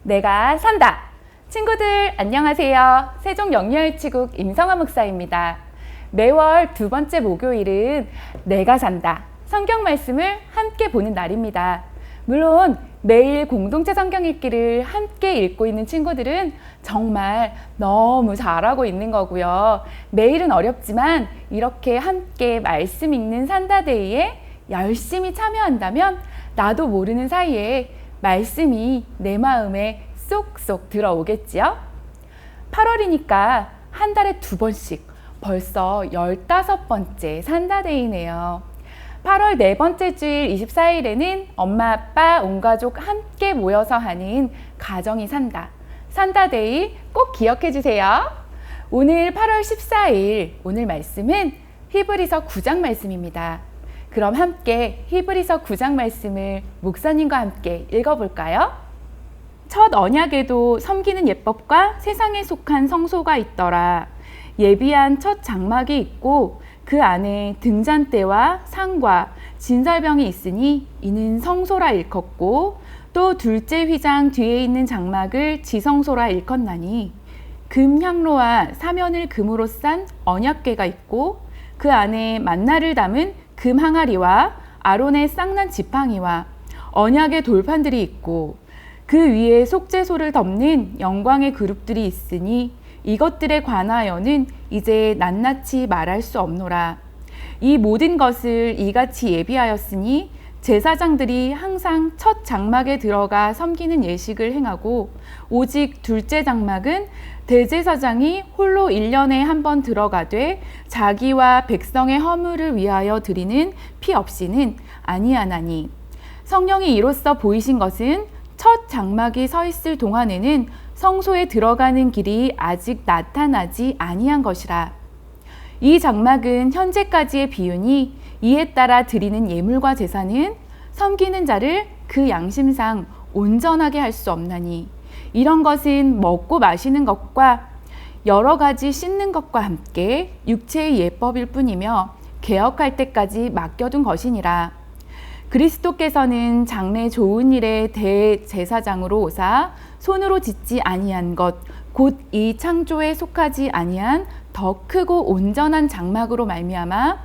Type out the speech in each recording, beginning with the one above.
내가 산다. 친구들 안녕하세요. 세종영리을치국 임성아 목사입니다. 매월 두 번째 목요일은 내가 산다. 성경 말씀을 함께 보는 날입니다. 물론 매일 공동체 성경 읽기를 함께 읽고 있는 친구들은 정말 너무 잘하고 있는 거고요. 매일은 어렵지만 이렇게 함께 말씀 읽는 산다데이에 열심히 참여한다면 나도 모르는 사이에 말씀이 내 마음에 쏙쏙 들어오겠지요? 8월이니까 한 달에 2번씩 벌써 15번째 산다데이네요. 8월 네 번째 주일 24일에는 엄마, 아빠, 온 가족 함께 모여서 하는 가정이 산다. 산다데이 꼭 기억해 주세요. 오늘 8월 14일 오늘 말씀은 히브리서 9장 말씀입니다. 그럼 함께 히브리서 9장 말씀을 목사님과 함께 읽어볼까요? 첫 언약에도 섬기는 예법과 세상에 속한 성소가 있더라. 예비한 첫 장막이 있고 그 안에 등잔대와 상과 진설병이 있으니 이는 성소라 일컫고 또 둘째 휘장 뒤에 있는 장막을 지성소라 일컫나니 금향로와 사면을 금으로 싼 언약궤가 있고 그 안에 만나를 담은 금 항아리와 아론의 쌍난 지팡이와 언약의 돌판들이 있고 그 위에 속죄소를 덮는 영광의 그룹들이 있으니 이것들에 관하여는 이제 낱낱이 말할 수 없노라. 이 모든 것을 이같이 예비하였으니 제사장들이 항상 첫 장막에 들어가 섬기는 예식을 행하고 오직 둘째 장막은 대제사장이 홀로 1년에 한 번 들어가되 자기와 백성의 허물을 위하여 드리는 피 없이는 아니하나니 성령이 이로써 보이신 것은 첫 장막이 서 있을 동안에는 성소에 들어가는 길이 아직 나타나지 아니한 것이라. 이 장막은 현재까지의 비유니 이에 따라 드리는 예물과 제사는 섬기는 자를 그 양심상 온전하게 할 수 없나니 이런 것은 먹고 마시는 것과 여러 가지 씻는 것과 함께 육체의 예법일 뿐이며 개혁할 때까지 맡겨둔 것이니라. 그리스도께서는 장래 좋은 일의 대제사장으로 오사 손으로 짓지 아니한 것 곧 이 창조에 속하지 아니한 더 크고 온전한 장막으로 말미암아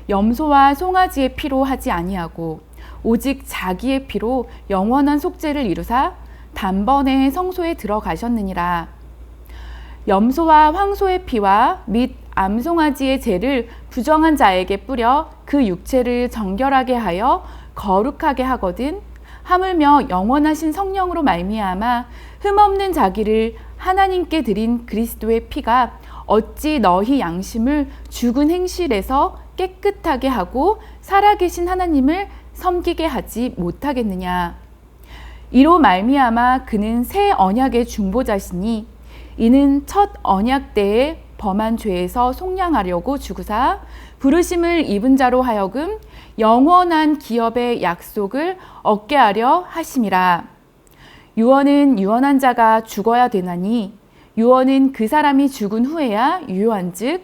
염소와 송아지의 피로 하지 아니하고 오직 자기의 피로 영원한 속죄를 이루사 단번에 성소에 들어가셨느니라. 염소와 황소의 피와 및 암송아지의 죄를 부정한 자에게 뿌려 그 육체를 정결하게 하여 거룩하게 하거든 하물며 영원하신 성령으로 말미암아 흠없는 자기를 하나님께 드린 그리스도의 피가 어찌 너희 양심을 죽은 행실에서 깨끗하게 하고 살아계신 하나님을 섬기게 하지 못하겠느냐. 이로 말미암아 그는 새 언약의 중보자시니 이는 첫 언약 때에 범한 죄에서 속량하려고 죽으사 부르심을 입은 자로 하여금 영원한 기업의 약속을 얻게 하려 하심이라. 유언은 유언한 자가 죽어야 되나니 유언은 그 사람이 죽은 후에야 유효한즉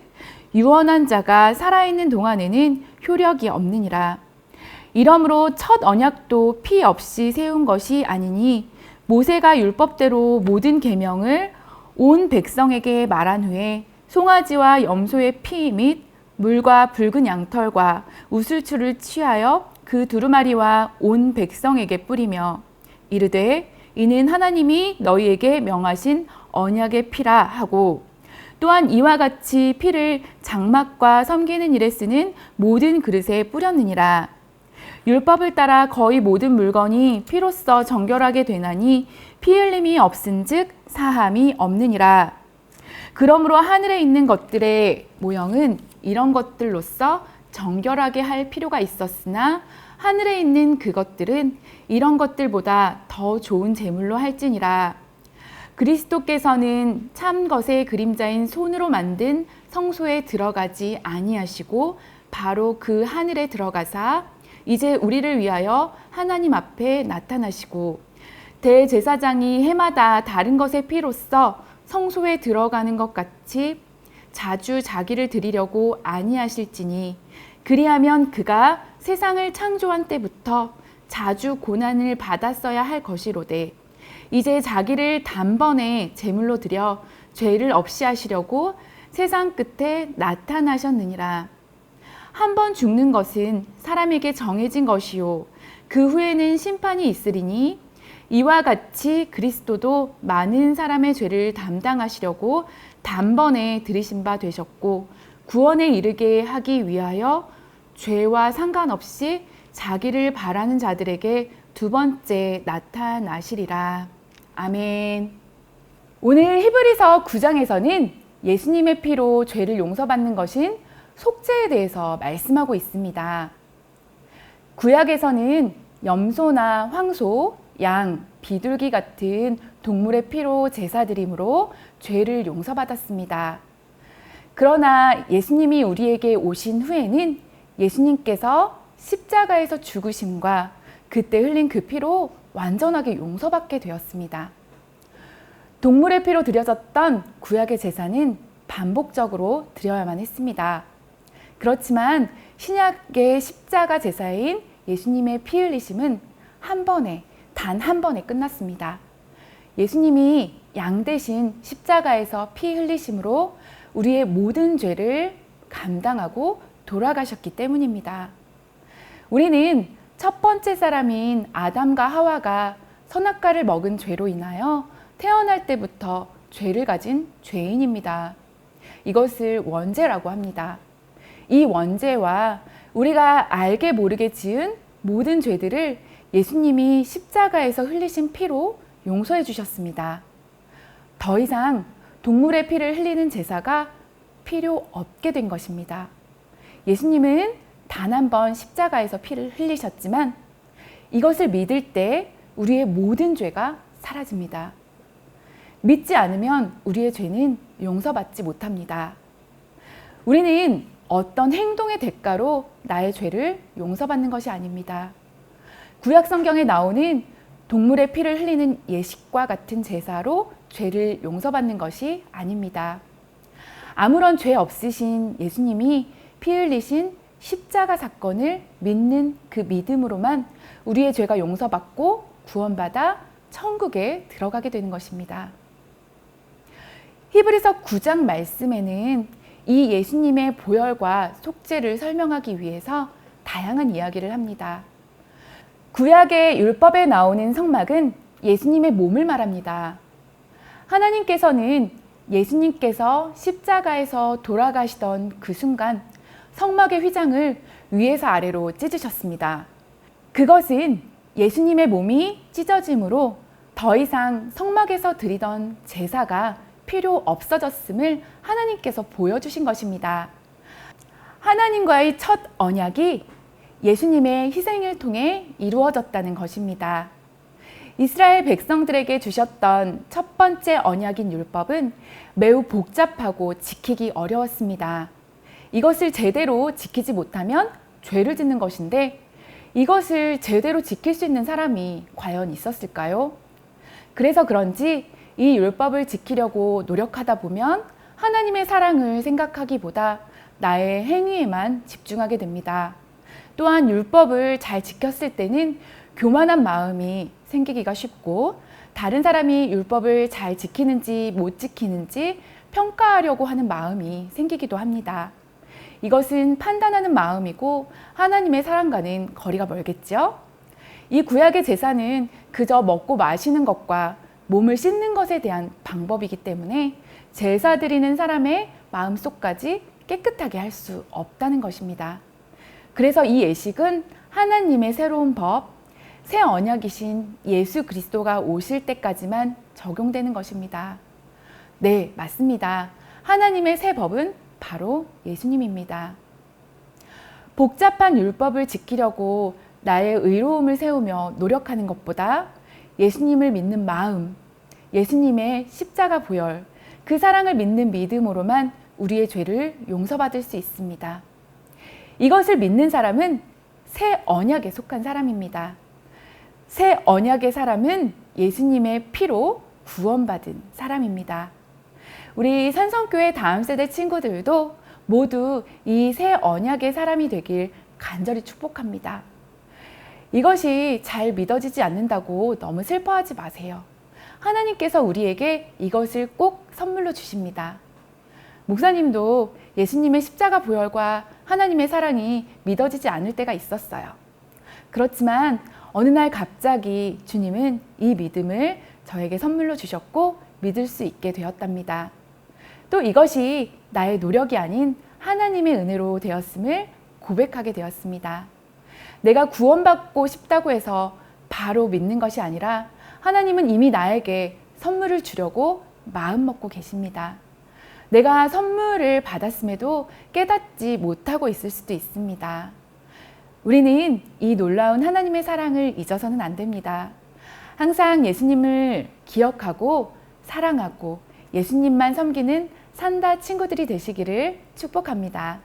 유언한 자가 살아있는 동안에는 효력이 없느니라. 이러므로 첫 언약도 피 없이 세운 것이 아니니 모세가 율법대로 모든 계명을 온 백성에게 말한 후에 송아지와 염소의 피 및 물과 붉은 양털과 우슬추를 취하여 그 두루마리와 온 백성에게 뿌리며 이르되 이는 하나님이 너희에게 명하신 언약의 피라 하고 또한 이와 같이 피를 장막과 섬기는 일에 쓰는 모든 그릇에 뿌렸느니라. 율법을 따라 거의 모든 물건이 피로써 정결하게 되나니 피 흘림이 없은즉 사함이 없느니라. 그러므로 하늘에 있는 것들의 모형은 이런 것들로서 정결하게 할 필요가 있었으나 하늘에 있는 그것들은 이런 것들보다 더 좋은 제물로 할지니라. 그리스도께서는 참 것의 그림자인 손으로 만든 성소에 들어가지 아니하시고 바로 그 하늘에 들어가사 이제 우리를 위하여 하나님 앞에 나타나시고 대제사장이 해마다 다른 것의 피로써 성소에 들어가는 것 같이 자주 자기를 드리려고 아니하실지니 그리하면 그가 세상을 창조한 때부터 자주 고난을 받았어야 할 것이로되 이제 자기를 단번에 제물로 드려 죄를 없이 하시려고 세상 끝에 나타나셨느니라. 한 번 죽는 것은 사람에게 정해진 것이요 그 후에는 심판이 있으리니 이와 같이 그리스도도 많은 사람의 죄를 담당하시려고 단번에 들이신 바 되셨고 구원에 이르게 하기 위하여 죄와 상관없이 자기를 바라는 자들에게 두 번째 나타나시리라. 아멘. 오늘 히브리서 9장에서는 예수님의 피로 죄를 용서받는 것인 속죄에 대해서 말씀하고 있습니다. 구약에서는 염소나 황소, 양, 비둘기 같은 동물의 피로 제사드림으로 죄를 용서받았습니다. 그러나 예수님이 우리에게 오신 후에는 예수님께서 십자가에서 죽으심과 그때 흘린 그 피로 완전하게 용서받게 되었습니다. 동물의 피로 드려졌던 구약의 제사는 반복적으로 드려야만 했습니다. 그렇지만 신약의 십자가 제사인 예수님의 피 흘리심은 한 번에, 단 한 번에 끝났습니다. 예수님이 양 대신 십자가에서 피 흘리심으로 우리의 모든 죄를 감당하고 돌아가셨기 때문입니다. 우리는 첫 번째 사람인 아담과 하와가 선악과를 먹은 죄로 인하여 태어날 때부터 죄를 가진 죄인입니다. 이것을 원죄라고 합니다. 이 원죄와 우리가 알게 모르게 지은 모든 죄들을 예수님이 십자가에서 흘리신 피로 용서해 주셨습니다. 더 이상 동물의 피를 흘리는 제사가 필요 없게 된 것입니다. 예수님은 단 한 번 십자가에서 피를 흘리셨지만 이것을 믿을 때 우리의 모든 죄가 사라집니다. 믿지 않으면 우리의 죄는 용서받지 못합니다. 우리는 어떤 행동의 대가로 나의 죄를 용서받는 것이 아닙니다. 구약 성경에 나오는 동물의 피를 흘리는 예식과 같은 제사로 죄를 용서받는 것이 아닙니다. 아무런 죄 없으신 예수님이 피 흘리신 십자가 사건을 믿는 그 믿음으로만 우리의 죄가 용서받고 구원받아 천국에 들어가게 되는 것입니다. 히브리서 9장 말씀에는 이 예수님의 보혈과 속죄를 설명하기 위해서 다양한 이야기를 합니다. 구약의 율법에 나오는 성막은 예수님의 몸을 말합니다. 하나님께서는 예수님께서 십자가에서 돌아가시던 그 순간 성막의 휘장을 위에서 아래로 찢으셨습니다. 그것은 예수님의 몸이 찢어짐으로 더 이상 성막에서 드리던 제사가 필요 없어졌음을 하나님께서 보여주신 것입니다. 하나님과의 첫 언약이 예수님의 희생을 통해 이루어졌다는 것입니다. 이스라엘 백성들에게 주셨던 첫 번째 언약인 율법은 매우 복잡하고 지키기 어려웠습니다. 이것을 제대로 지키지 못하면 죄를 짓는 것인데 이것을 제대로 지킬 수 있는 사람이 과연 있었을까요? 그래서 그런지 이 율법을 지키려고 노력하다 보면 하나님의 사랑을 생각하기보다 나의 행위에만 집중하게 됩니다. 또한 율법을 잘 지켰을 때는 교만한 마음이 생기기가 쉽고 다른 사람이 율법을 잘 지키는지 못 지키는지 평가하려고 하는 마음이 생기기도 합니다. 이것은 판단하는 마음이고 하나님의 사랑과는 거리가 멀겠죠? 이 구약의 제사는 그저 먹고 마시는 것과 몸을 씻는 것에 대한 방법이기 때문에 제사 드리는 사람의 마음속까지 깨끗하게 할 수 없다는 것입니다. 그래서 이 예식은 하나님의 새로운 법, 새 언약이신 예수 그리스도가 오실 때까지만 적용되는 것입니다. 네, 맞습니다. 하나님의 새 법은 바로 예수님입니다. 복잡한 율법을 지키려고 나의 의로움을 세우며 노력하는 것보다 예수님을 믿는 마음, 예수님의 십자가 보혈, 그 사랑을 믿는 믿음으로만 우리의 죄를 용서받을 수 있습니다. 이것을 믿는 사람은 새 언약에 속한 사람입니다. 새 언약의 사람은 예수님의 피로 구원받은 사람입니다. 우리 산성교회 다음 세대 친구들도 모두 이 새 언약의 사람이 되길 간절히 축복합니다. 이것이 잘 믿어지지 않는다고 너무 슬퍼하지 마세요. 하나님께서 우리에게 이것을 꼭 선물로 주십니다. 목사님도 예수님의 십자가 보혈과 하나님의 사랑이 믿어지지 않을 때가 있었어요. 그렇지만 어느 날 갑자기 주님은 이 믿음을 저에게 선물로 주셨고 믿을 수 있게 되었답니다. 또 이것이 나의 노력이 아닌 하나님의 은혜로 되었음을 고백하게 되었습니다. 내가 구원받고 싶다고 해서 바로 믿는 것이 아니라 하나님은 이미 나에게 선물을 주려고 마음먹고 계십니다. 내가 선물을 받았음에도 깨닫지 못하고 있을 수도 있습니다. 우리는 이 놀라운 하나님의 사랑을 잊어서는 안 됩니다. 항상 예수님을 기억하고 사랑하고 예수님만 섬기는 산다 친구들이 되시기를 축복합니다.